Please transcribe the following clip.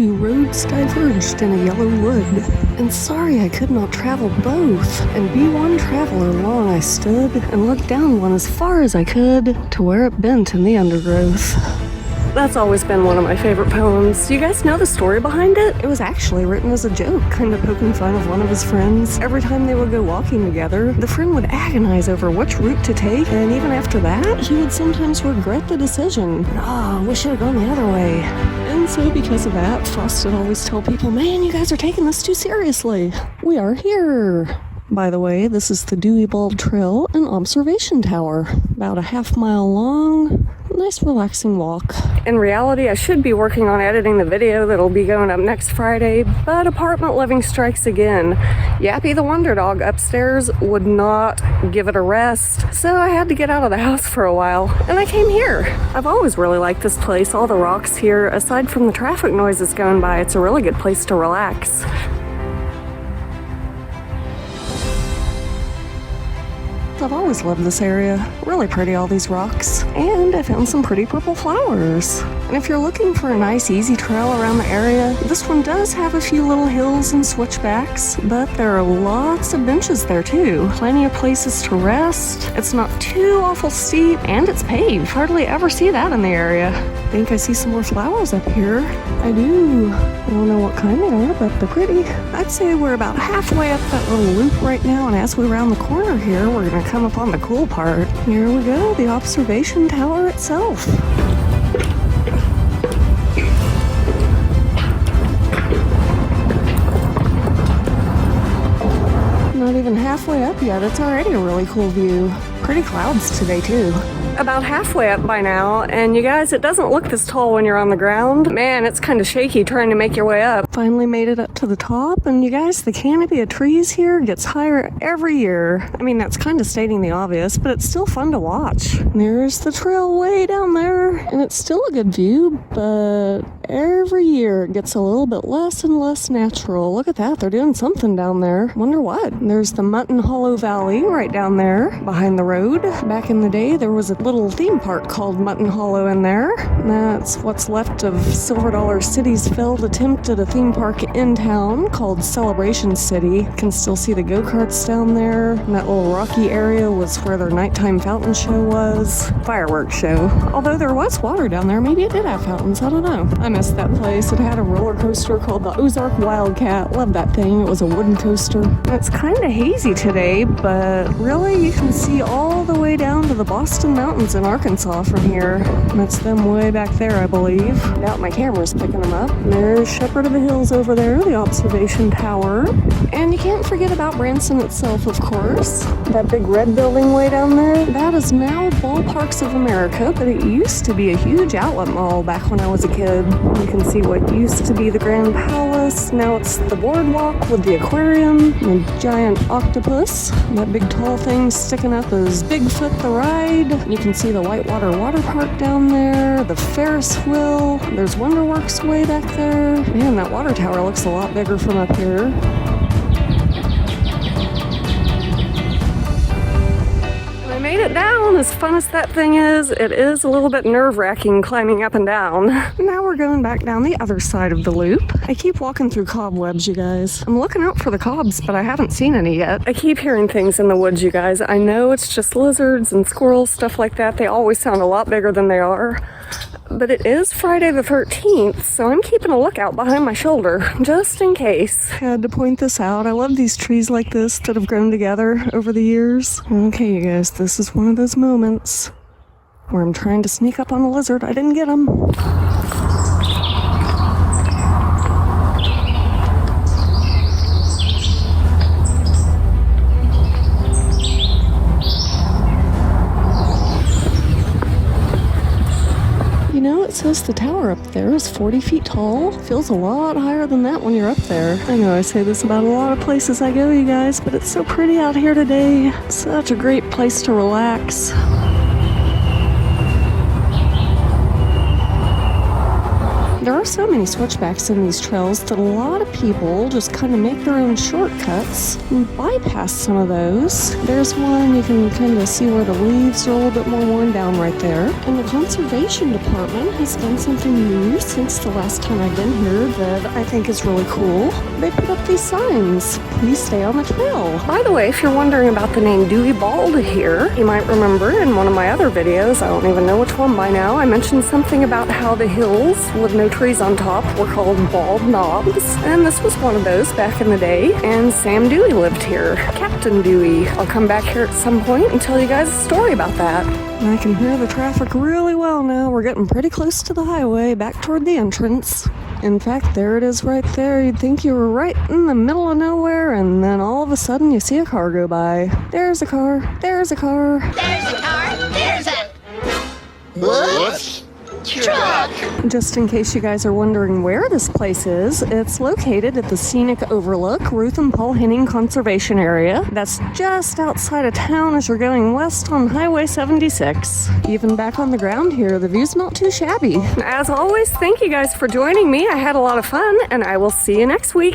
two roads diverged in a yellow wood, and sorry I could not travel both, and be one traveler long I stood, and looked down one as far as I could, to where it bent in the undergrowth. That's always been one of my favorite poems. Do you guys know the story behind it? It was actually written as a joke, kind of poking fun of one of his friends. Every time they would go walking together, the friend would agonize over which route to take, and even after that, he would sometimes regret the decision. I wish I had gone the other way. And so because of that, Frost would always tell people, man, you guys are taking this too seriously. We are here. By the way, this is the Dewey Bald Trail and Observation Tower. About a half-mile long. Nice relaxing walk. In reality, I should be working on editing the video that'll be going up next Friday, but apartment living strikes again. Yappy the Wonder Dog upstairs would not give it a rest, so I had to get out of the house for a while, and I came here. I've always really liked this place, all the rocks here. Aside from the traffic noises going by, it's a really good place to relax. I've always loved this area. Really pretty, all these rocks. And I found some pretty purple flowers. And if you're looking for a nice, easy trail around the area, this one does have a few little hills and switchbacks, but there are lots of benches there too. Plenty of places to rest. It's not too awful steep, and it's paved. Hardly ever see that in the area. I think I see some more flowers up here. I do. I don't know what kind they are, but they're pretty. I'd say we're about halfway up that little loop right now, and as we round the corner here, we're gonna come upon the cool part. Here we go, the observation tower itself. Not even halfway up yet, it's already a really cool view. Pretty clouds today too. About halfway up by now, and you guys, it doesn't look this tall when you're on the ground. Man, it's kind of shaky trying to make your way up. Finally made it up to the top, and you guys, the canopy of trees here gets higher every year. I mean, that's kind of stating the obvious, but it's still fun to watch. There's the trail way down there, and it's still a good view, but every year it gets a little bit less and less natural. Look at that, they're doing something down there. Wonder what? There's the Mutton Hollow Valley right down there behind the road. Back in the day, there was a little theme park called Mutton Hollow in there. That's what's left of Silver Dollar City's failed attempt at a theme park in town called Celebration City. You can still see the go-karts down there. And that little rocky area was where their nighttime fountain show was. Fireworks show. Although there was water down there, maybe it did have fountains, I don't know. I missed that place. It had a roller coaster called the Ozark Wildcat. Loved that thing. It was a wooden coaster. It's kind of hazy today, but really you can see all the way down to the Boston Mountains in Arkansas from here. That's them way back there, I believe. Doubt my camera's picking them up. There's Shepherd of the Hills over there, the observation tower. And you can't forget about Branson itself, of course. That big red building way down there, that is now Ballparks of America, but it used to be a huge outlet mall back when I was a kid. You can see what used to be the Grand Palace. Now it's the boardwalk with the aquarium, the giant octopus. That big tall thing sticking up is Bigfoot the Ride. You can see the Whitewater Water Park down there, the Ferris wheel. There's Wonderworks way back there. Man, that water tower looks a lot bigger from up here. I made it down. As fun as that thing is, it is a little bit nerve-wracking climbing up and down. Now we're going back down the other side of the loop. I keep walking through cobwebs, you guys. I'm looking out for the cobs, but I haven't seen any yet. I keep hearing things in the woods, you guys. I know it's just lizards and squirrels, stuff like that. They always sound a lot bigger than they are. But it is Friday the 13th, so I'm keeping a lookout behind my shoulder, just in case. Had to point this out. I love these trees like this that have grown together over the years. Okay, you guys, this is one of those moments where I'm trying to sneak up on a lizard. I didn't get him. You know, it says the tower up there is 40 feet tall. Feels a lot higher than that when you're up there. I know I say this about a lot of places I go, you guys, but it's so pretty out here today. Such a great place to relax. There are so many switchbacks in these trails that a lot of people just kind of make their own shortcuts and bypass some of those. There's one you can kind of see where the leaves are a little bit more worn down right there. And the conservation department has done something new since the last time I've been here that I think is really cool. They put up these signs. Please stay on the trail. By the way, if you're wondering about the name Dewey Bald here, you might remember in one of my other videos, I don't even know which one by now, I mentioned something about how the hills with no trees on top were called bald knobs, and this was one of those back in the day, and Sam Dewey lived here. Captain Dewey. I'll come back here at some point and tell you guys a story about that. I can hear the traffic really well now. We're getting pretty close to the highway, back toward the entrance. In fact, there it is right there. You'd think you were right in the middle of nowhere, and then all of a sudden you see a car go by. There's a car. There's a car. There's a car. There's a... Whoops! Truck! Just in case you guys are wondering where this place is, it's located at the Scenic Overlook Ruth and Paul Henning Conservation Area. That's just outside of town as you're going west on Highway 76. Even back on the ground here, the view's not too shabby. As always, thank you guys for joining me. I had a lot of fun, and I will see you next week.